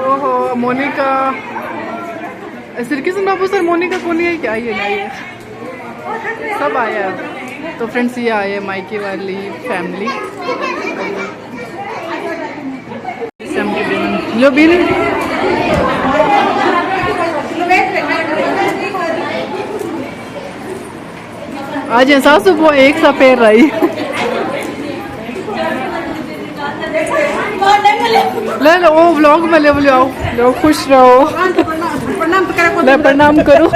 ओहो मोनिका सिरकिसन बाबू सर मोनिका को नहीं है क्या? ये नहीं है, सब आया। तो फ्रेंड्स ये आए मायके वाली फैमिली। जो बिल आज एहसास वो एक सा पैर रही। ले लो वो व्लॉग में ले बोले आओ लो खुश रहो। प्रणाम करो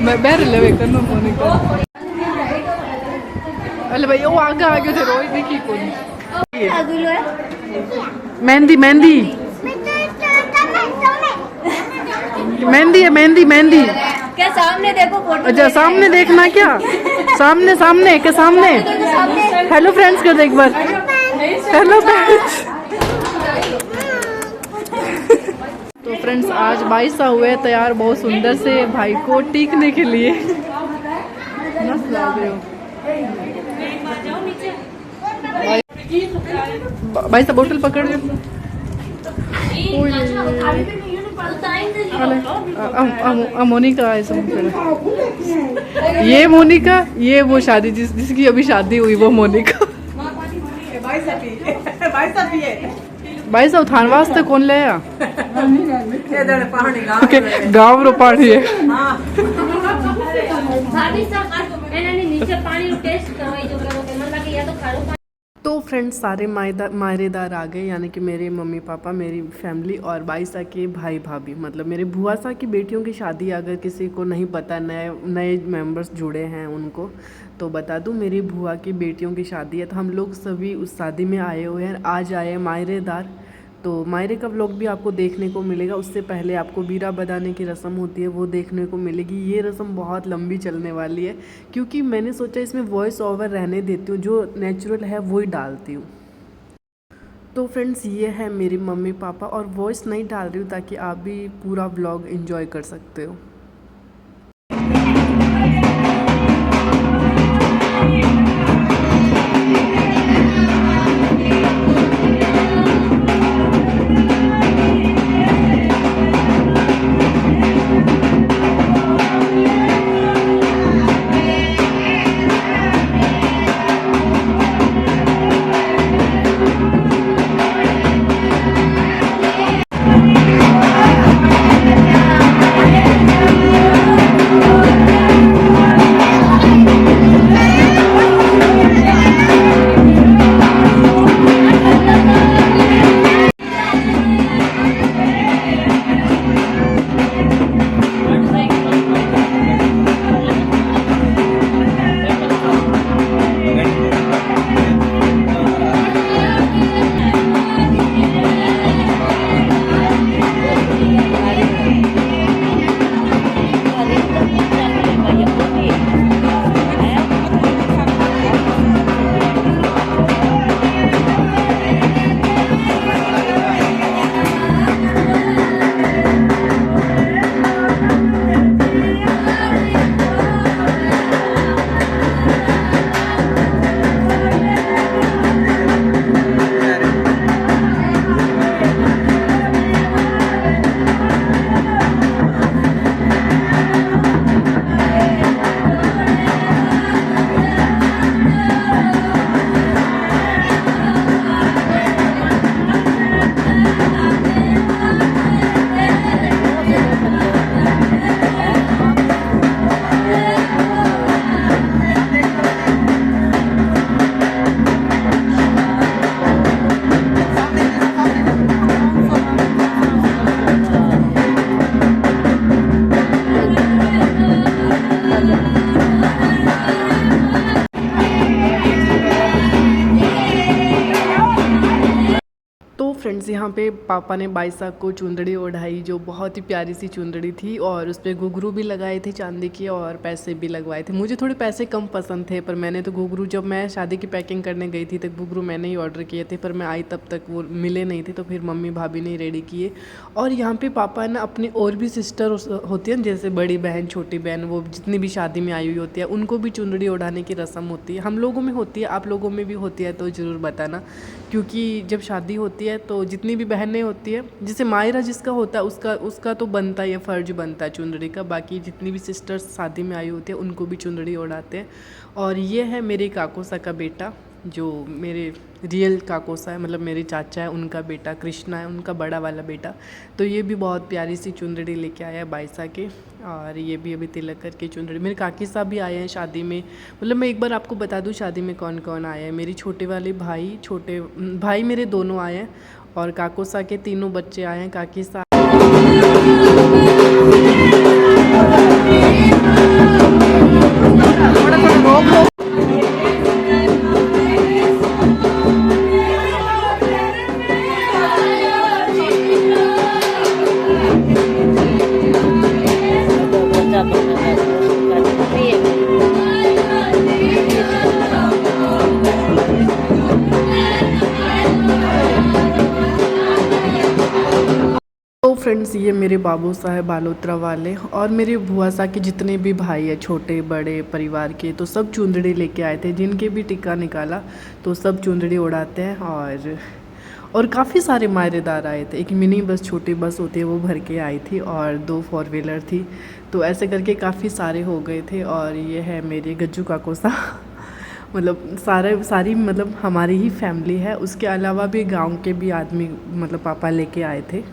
मैं बैर ले करना मोनिका। अरे भाई वो आगे आगे थे रोज देखी कौन मेहंदी मेहंदी मेहंदी है मेहंदी मेहंदी क्या सामने देखो फोटो? अच्छा सामने देखना क्या? सामने सामने के सामने। हेलो फ्रेंड्स कर दे एक बार। Hello friends. तो फ्रेंड्स आज 22 हुए तैयार बहुत सुंदर से भाई को टीकने के लिए। मस्त लग रहे हो भाई साहब। बोतल पकड़ लो। मोनिका है सब। ये मोनिका ये वो शादी जिसकी अभी शादी हुई वो मोनिका। भाई साहब थान वास्ते कौन ले गाँव रो पानी है। तो फ्रेंड्स सारे मायरेदार आ गए, यानी कि मेरे मम्मी पापा, मेरी फैमिली और बाईसा के भाई भाभी, मतलब मेरे बुआ सा की बेटियों की शादी। अगर किसी को नहीं पता, नए नए मेंबर्स जुड़े हैं उनको तो बता दूं, मेरी बुआ की बेटियों की शादी है। तो हम लोग सभी उस शादी में आए हुए हैं। आज आए मायरेदार। तो मायरे का व्लॉग भी आपको देखने को मिलेगा। उससे पहले आपको बीरा बजाने की रस्म होती है वो देखने को मिलेगी। ये रस्म बहुत लंबी चलने वाली है क्योंकि मैंने सोचा इसमें वॉइस ओवर रहने देती हूँ, जो नेचुरल है वही डालती हूँ। तो फ्रेंड्स ये है मेरी मम्मी पापा और वॉइस नहीं डाल रही हूँ ताकि आप भी पूरा व्लॉग एंजॉय कर सकते हो। फ्रेंड्स यहाँ पे पापा ने बाईसा को चुंदड़ी ओढ़ाई, जो बहुत ही प्यारी सी चुंदड़ी थी, और उस पर घुघरू भी लगाए थे चांदी के और पैसे भी लगवाए थे। मुझे थोड़े पैसे कम पसंद थे, पर मैंने तो घुघरू, जब मैं शादी की पैकिंग करने गई थी तो घुघरू मैंने ही ऑर्डर किए थे, पर मैं आई तब तक वो मिले नहीं थे, तो फिर मम्मी भाभी ने रेडी किए। और यहाँ पर पापा ना अपनी और भी सिस्टर होती है, जैसे बड़ी बहन छोटी बहन, वो जितनी भी शादी में आई हुई होती है उनको भी चुंदड़ी ओढ़ाने की रस्म होती है। हम लोगों में होती है, आप लोगों में भी होती है तो ज़रूर बताना, क्योंकि जब शादी होती है तो जितनी भी बहनें होती है, जैसे मायरा जिसका होता है उसका तो बनता है, फ़र्ज बनता है चुंदड़ी का। बाकी जितनी भी सिस्टर्स शादी में आई होती है उनको भी चुंदड़ी ओढ़ाते हैं। और ये है मेरे काकोसा का बेटा, जो मेरे रियल काकोसा है, मतलब मेरे चाचा है, उनका बेटा कृष्णा है, उनका बड़ा वाला बेटा। तो ये भी बहुत प्यारी सी चुंदड़ी लेके आया है बाईसा के, और ये भी अभी तिलक करके चुंदड़ी। मेरे काकी साहब भी आए हैं शादी में। मतलब मैं एक बार आपको बता दूं शादी में कौन कौन आया है। मेरी छोटे वाले भाई, छोटे भाई मेरे दोनों आए हैं, और काकोसा के तीनों बच्चे आए हैं। काकी साहब फ्रेंड्स, ये मेरे बाबू साहब बालोत्रा वाले, और मेरे बुआ सा के जितने भी भाई है छोटे बड़े परिवार के, तो सब चुंदड़ी लेके आए थे। जिनके भी टिक्का निकाला तो सब चुंदड़ी उड़ाते हैं। और काफ़ी सारे मायरेदार आए थे। एक मिनी बस, छोटी बस होती है, वो भर के आई थी, और 2 4 व्हीलर थी। तो ऐसे करके काफ़ी सारे हो गए थे। और ये है मेरे गज्जू काकोसा मतलब सारी मतलब हमारी ही फैमिली है। उसके अलावा भी गांव के भी आदमी मतलब पापा लेके आए थे।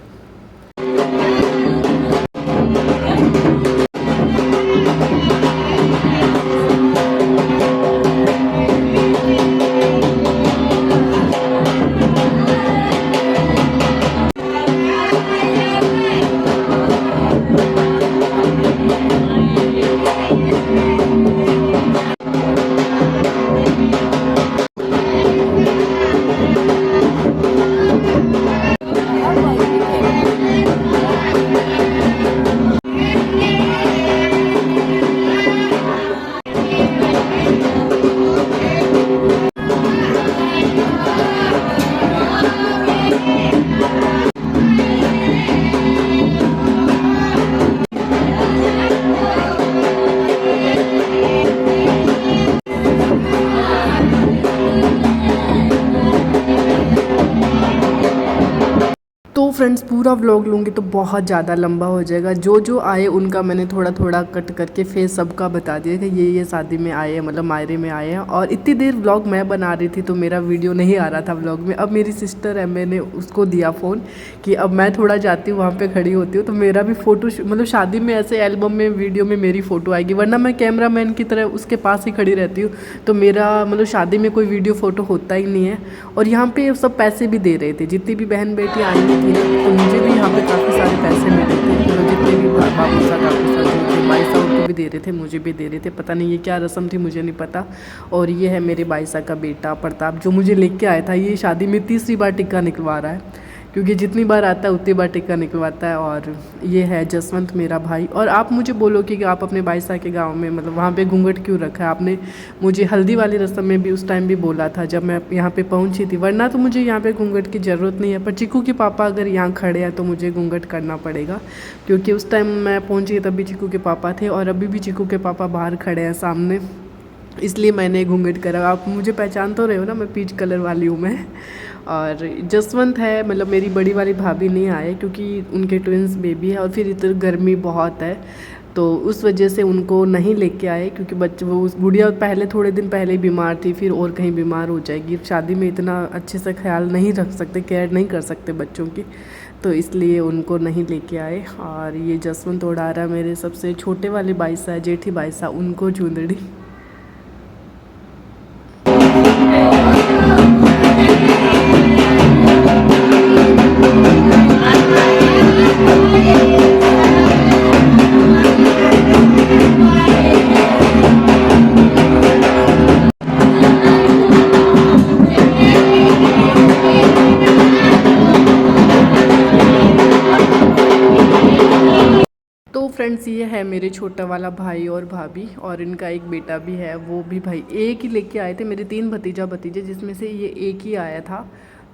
तो फ्रेंड्स, पूरा व्लॉग लूँगी तो बहुत ज़्यादा लंबा हो जाएगा। जो जो आए उनका मैंने थोड़ा थोड़ा कट करके फेस सबका बता दिया कि ये शादी में आए हैं, मतलब मायरे में आए हैं। और इतनी देर व्लॉग मैं बना रही थी तो मेरा वीडियो नहीं आ रहा था व्लॉग में। अब मेरी सिस्टर है, मैंने उसको दिया फ़ोन कि अब मैं थोड़ा जाती हूँ, वहाँ पर खड़ी होती हूँ, तो मेरा भी फ़ोटो मतलब शादी में ऐसे एल्बम में वीडियो में मेरी फ़ोटो आएगी, वरना मैं कैमरा मैन की तरह उसके पास ही खड़ी रहती हूँ। तो मेरा मतलब शादी में कोई वीडियो फ़ोटो होता ही नहीं है। और यहाँ पर सब पैसे भी दे रहे थे, जितनी भी बहन बेटी आई थी तो मुझे भी यहाँ पे काफ़ी सारे पैसे मिले थे। मतलब जितने भी बाबू सा काकू सा जो थे, भाई साहब उनको भी दे रहे थे, मुझे भी दे रहे थे। पता नहीं ये क्या रस्म थी, मुझे नहीं पता। और ये है मेरे भाई साहब का बेटा प्रताप, जो मुझे लेके आया था। ये शादी में तीसरी बार टिक्का निकलवा रहा है, क्योंकि जितनी बार आता है उतनी बार टिक्का निकलवाता है। और ये है जसवंत मेरा भाई। और आप मुझे बोलो कि आप अपने भाई साहब के गांव में मतलब वहाँ पे घूंघट क्यों रखा है। आपने मुझे हल्दी वाली रस्म में भी उस टाइम भी बोला था जब मैं यहाँ पे पहुँची थी, वरना तो मुझे यहाँ पे घूंघट की ज़रूरत नहीं है। पर चिकू के पापा अगर यहाँ खड़े हैं तो मुझे घूंघट करना पड़ेगा, क्योंकि उस टाइम मैं पहुँची तब भी चिकू के पापा थे, और अभी भी चिकू के पापा बाहर खड़े हैं सामने, इसलिए मैंने घूंघट करा। आप मुझे पहचान तो रहे हो ना, मैं पीच कलर वाली हूँ मैं। और जसवंत है, मतलब मेरी बड़ी वाली भाभी नहीं आए क्योंकि उनके ट्विंस बेबी है, और फिर इधर गर्मी बहुत है तो उस वजह से उनको नहीं लेके आए, क्योंकि बच्चे वो उस गुड़िया पहले थोड़े दिन पहले ही बीमार थी, फिर और कहीं बीमार हो जाएगी। शादी में इतना अच्छे से ख्याल नहीं रख सकते, केयर नहीं कर सकते बच्चों की, तो इसलिए उनको नहीं लेके आए। और ये जसवंत ओढ़ा रहा मेरे सबसे छोटे वाले भाई साहब, जेठी भाई साहब, उनको चुंदड़ी। फ्रेंड्स ये है मेरे छोटा वाला भाई और भाभी, और इनका एक बेटा भी है, वो भी भाई एक ही लेके आए थे। मेरे 3 भतीजे जिसमें से ये एक ही आया था।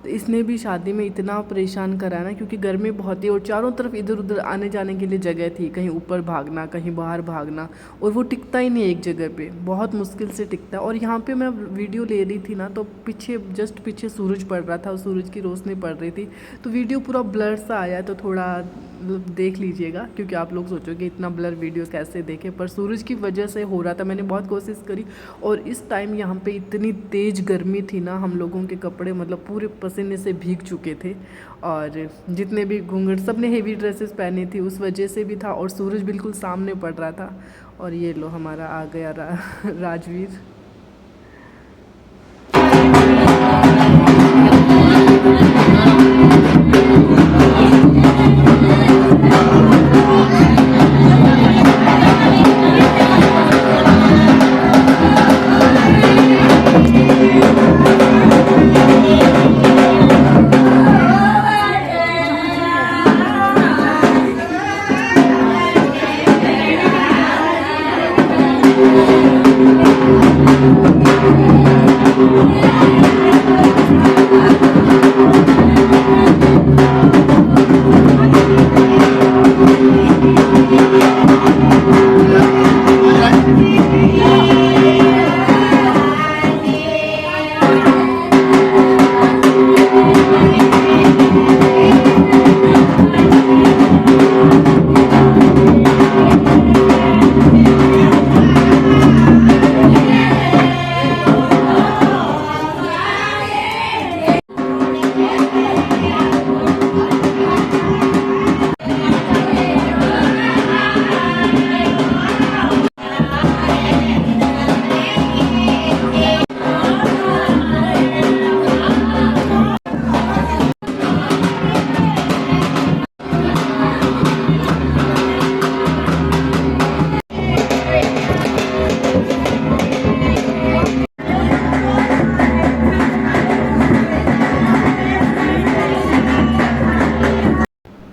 तो इसने भी शादी में इतना परेशान करा ना, क्योंकि गर्मी बहुत ही और चारों तरफ इधर उधर आने जाने के लिए जगह थी, कहीं ऊपर भागना कहीं बाहर भागना, और वो टिकता ही नहीं एक जगह पे, बहुत मुश्किल से टिकता है। और यहाँ पे मैं वीडियो ले रही थी ना, तो पीछे जस्ट पीछे सूरज पड़ रहा था और सूरज की रोशनी पड़ रही थी, तो वीडियो पूरा ब्लर सा आया, तो थोड़ा देख लीजिएगा, क्योंकि आप लोग सोचोगे इतना ब्लर वीडियो कैसे देखें, पर सूरज की वजह से हो रहा था। मैंने बहुत कोशिश करी, और इस टाइम यहाँ पे इतनी तेज़ गर्मी थी ना, हम लोगों के कपड़े मतलब पूरे पसीने से भीग चुके थे, और जितने भी घूंघट सब ने हेवी ड्रेसेस पहनी थी, उस वजह से भी था, और सूरज बिल्कुल सामने पड़ रहा था। और ये लो हमारा आ गया राजवीर।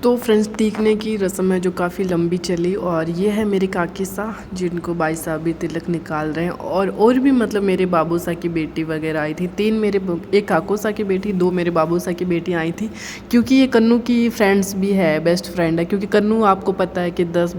तो फ्रेंड्स, टीकने की रस्म है जो काफ़ी लंबी चली, और ये है मेरे काकी सा जिनको भाई साहब भी तिलक निकाल रहे हैं, और भी मतलब मेरे बाबू सा की बेटी वगैरह आई थी। 3 मेरे एक काको सा की बेटी, 2 मेरे बाबू सा की बेटी आई थी, क्योंकि ये कन्नू की फ्रेंड्स भी है, बेस्ट फ्रेंड है। क्योंकि कन्नू आपको पता है कि 10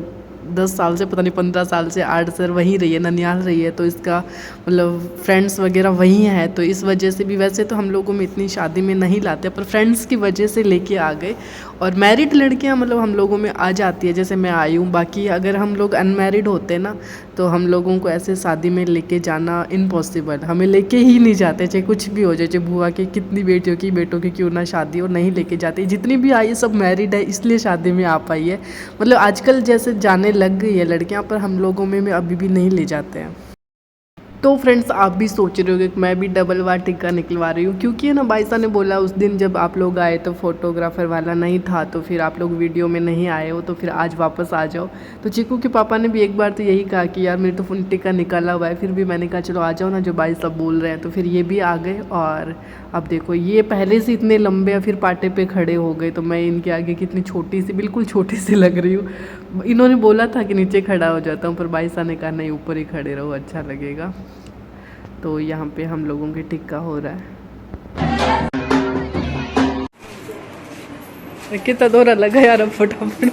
साल से, पता नहीं 15 साल से 8 सर वहीं रही है, ननियाल रही है, तो इसका मतलब फ्रेंड्स वगैरह वहीं है, तो इस वजह से भी, वैसे तो हम लोगों में इतनी शादी में नहीं लाते, पर फ्रेंड्स की वजह से लेके आ गए। और मैरिड लड़कियां मतलब हम लोगों में आ जाती है, जैसे मैं आई हूँ। बाकी अगर हम लोग अनमैरिड होते ना, तो हम लोगों को ऐसे शादी में लेके जाना इम्पॉसिबल, हमें लेके ही नहीं जाते, चाहे कुछ भी हो जाए, चाहे बुआ की कितनी बेटियों की बेटों की क्यों ना शादी हो, नहीं लेके जाते। जितनी भी आई सब मैरिड है, इसलिए शादी में आ पाई है। मतलब आजकल जैसे जाने लग गई है लड़कियां, पर हम लोगों में अभी भी नहीं ले जाते हैं। तो फ्रेंड्स, आप भी सोच रहे होगे कि मैं भी डबल बार टिक्का निकलवा रही हूँ, क्योंकि है ना, बाईसा ने बोला उस दिन जब आप लोग आए तो फोटोग्राफर वाला नहीं था, तो फिर आप लोग वीडियो में नहीं आए हो, तो फिर आज वापस आ जाओ। तो चीकू के पापा ने भी एक बार तो यही कहा कि यार मेरे तो फोन टिक्का निकाला हुआ है, फिर भी मैंने कहा चलो आ जाओ ना, जो बाई सब बोल रहे हैं, तो फिर ये भी आ गए। और अब देखो, ये पहले से इतने लंबे फिर पाटे पे खड़े हो गए, तो मैं इनके आगे कितनी छोटी सी, बिल्कुल छोटी सी लग रही हूँ। इन्होंने बोला था कि नीचे खड़ा हो जाता हूँ, पर बाईसा ने कहा नहीं, ऊपर ही खड़े रहो, अच्छा लगेगा। तो यहाँ पे हम लोगों के टिक्का हो रहा है। कितना दौरा लगा यार, अब फटाफट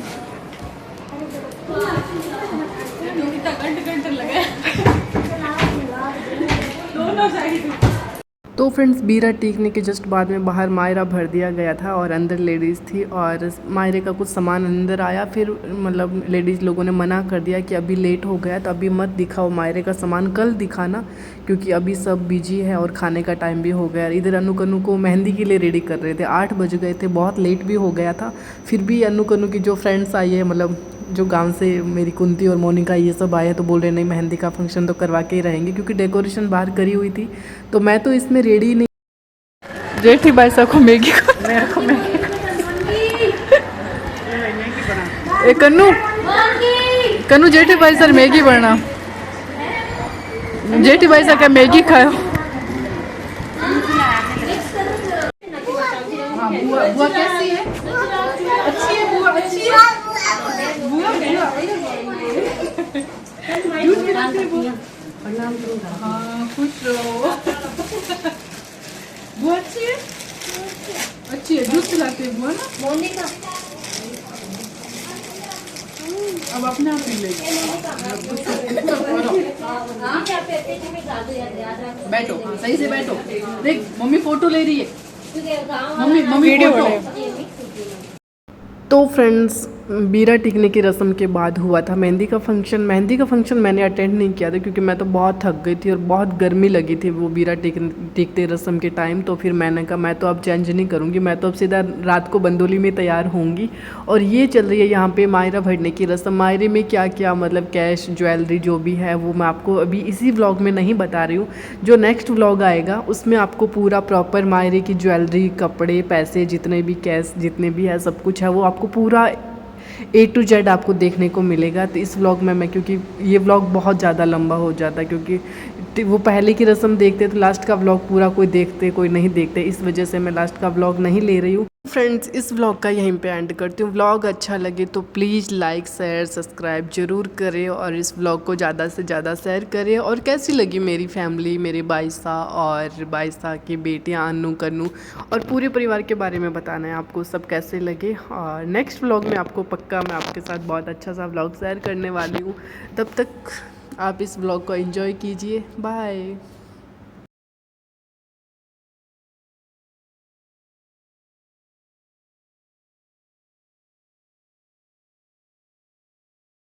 तो फ्रेंड्स, बीरा टीकने के जस्ट बाद में बाहर मायरा भर दिया गया था, और अंदर लेडीज़ थी, और मायरे का कुछ सामान अंदर आया। फिर मतलब लेडीज़ लोगों ने मना कर दिया कि अभी लेट हो गया, तो अभी मत दिखाओ मायरे का सामान, कल दिखाना, क्योंकि अभी सब बिजी है और खाने का टाइम भी हो गया। इधर अनु कन्नू को मेहंदी के लिए रेडी कर रहे थे, 8 बज गए थे, बहुत लेट भी हो गया था। फिर भी अनु कन्नू की जो फ्रेंड्स आई है, मतलब जो गांव से मेरी कुंती और मोनिका ये सब आए, तो बोल रहे नहीं, मेहंदी का फंक्शन तो करवा के ही रहेंगे, क्योंकि डेकोरेशन बाहर करी हुई थी। तो मैं तो इसमें रेडी नहीं, जेठी बाई साहब को मैगी कन्नू जेठी बाई सर मैगी बना, जेठी बाई साहब क्या मैगी खाओ। बुआ कैसी है? अच्छी है बुआ, अच्छी है। हाँ खुश रहो। बुआ अच्छी है, अच्छी है, दूध पिलाते हैं बुआ ना। मोनिका अब अपने आप पी लेगी। बैठो, हाँ, सही से बैठो। देख मम्मी फोटो ले रही है, मम्मी वीडियो फोटो। तो फ्रेंड्स, बीरा टिकने की रस्म के बाद हुआ था मेहंदी का फंक्शन मैंने अटेंड नहीं किया था क्योंकि मैं तो बहुत थक गई थी और बहुत गर्मी लगी थी वो बीरा टिकते रस्म के टाइम। तो फिर मैंने कहा मैं तो अब चेंज नहीं करूँगी, मैं तो अब सीधा रात को बंदोली में तैयार होंगी। और ये चल रही है यहाँ पे मायरा भरने की रस्म। मायरे में क्या क्या मतलब कैश ज्वेलरी जो भी है वो मैं आपको अभी इसी व्लॉग में नहीं बता रही हूँ। जो नेक्स्ट व्लॉग आएगा उसमें आपको पूरा प्रॉपर मायरे की ज्वेलरी, कपड़े, पैसे, जितने भी कैश जितने भी है सब कुछ है वो आपको पूरा A to Z आपको देखने को मिलेगा। तो इस व्लॉग में मैं, क्योंकि ये व्लॉग बहुत ज़्यादा लंबा हो जाता है क्योंकि वो पहले की रस्म देखते तो लास्ट का व्लॉग पूरा कोई देखते कोई नहीं देखते, इस वजह से मैं लास्ट का व्लॉग नहीं ले रही हूँ। फ्रेंड्स, इस व्लॉग का यहीं पे एंड करती हूँ। व्लॉग अच्छा लगे तो प्लीज़ लाइक शेयर सब्सक्राइब जरूर करें और इस व्लॉग को ज़्यादा से ज़्यादा शेयर करें। और कैसी लगी मेरी फैमिली, मेरे बाइसा और बाइसा की बेटियाँ अन्नू कन्नू और पूरे परिवार के बारे में बताना है आपको सब कैसे लगे। और नेक्स्ट व्लॉग में आपको पक्का मैं आपके साथ बहुत अच्छा सा व्लॉग शेयर करने वाली हूँ। तब तक आप इस व्लॉग को एंजॉय कीजिए। बाय।